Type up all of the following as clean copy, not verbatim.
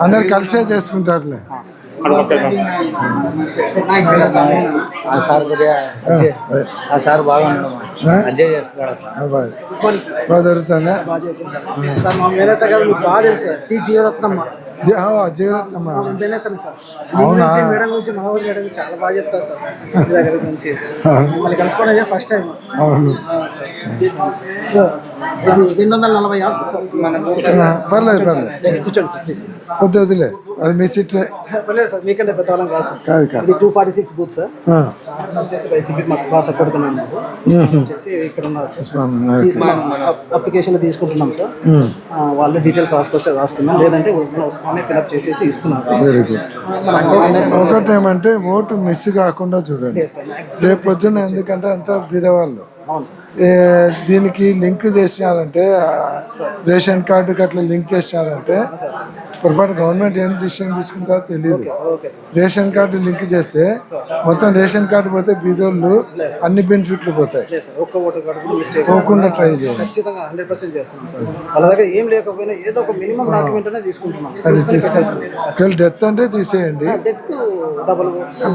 అందరు కలిసే చేసుకుంటారులే. ఆ సార్ బాగా అడ్జస్ట్ చేసుకోవాలి బాగా జరుగుతుందా? సార్ మా మేనేత గారు మీకు బాగా తెలుసు సార్, టీ జీవరత్నమ్మ జీవరత్నమ్మ మేనేతను సార్. మీ గురించి మేడం గురించి మా ఊరి మేడం చాలా బాగా చెప్తారు సార్. మీ దగ్గర గురించి మిమ్మల్ని కలుసుకోవడం ఇదే ఫస్ట్ టైం. అవును ఇది 240 పర్లేదు కూర్చోండి సార్ ప్లీజ్. వద్దులే, అది మీ సీట్ పర్లేదు సార్, మీకంటే పెద్ద వాళ్ళం కాదు సార్. కాదు. ఇది 246 బూత్ సార్. వచ్చేసి వైసీపీ మాకు బాగా సపోర్ట్ వచ్చేసి ఇక్కడ ఉన్నారు సార్. అప్లికేషన్ తీసుకుంటున్నాం సార్. వాళ్ళు డీటెయిల్స్ రాసుకున్నాం, లేదంటే ఉస్మానే ఫిల్అప్ చేసేసి ఇస్తున్నారు. Very good. ఒకటేమంటే ఓటు మిస్ కాకుండా చూడండి రేపు పొద్దున్న, ఎందుకంటే అంతా బీదవాళ్ళు. దీనికి లింక్ చేసినారంటే, రేషన్ కార్డుకి అట్లా లింక్ చేసినారంటే పొరపాటు గవర్నమెంట్ ఏం డిసిషన్ తీసుకుంటారో తెలియదు. రేషన్ కార్డు లింక్ చేస్తే మొత్తం రేషన్ కార్డు పోతే బీదోళ్ళు అన్ని బెనిఫిట్లు పోతాయి. పోకుండా ట్రై చేయండి. ఖచ్చితంగా 100% చేస్తున్నాం సార్. వాళ్ళ దగ్గర ఏం లేకపోయినా ఏదో ఒక మినిమం డాక్యుమెంట్ అనేది తీసుకుంటున్నాం. అది తీసుకుంటాం. డెత్ అంటే తీసేయండి, డెత్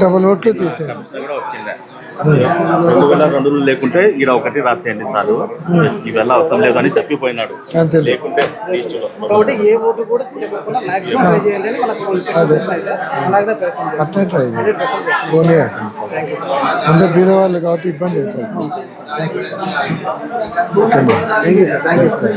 డబుల్ ఓట్లు తీసేయండి. 2002 లేకుంటే ఇక్కడ ఒకటి రాసేయండి సార్, ఇవల్ల అవసరం లేదని చెప్పిపోయినాడు. అంతే లేకుంటే కాబట్టి ఏ ఓటు కూడా తీయకుండా మాక్సిమం ట్రై చేయండి అని మనకు ఇన్స్ట్రక్షన్స్ ఉన్నాయి సార్. అలాగే ప్రయత్నం చేస్తాం. అట్లే ట్రై చేయండి. అందరు బీదవాళ్ళు కాబట్టి ఇబ్బంది అవుతుంది. Thank you sir.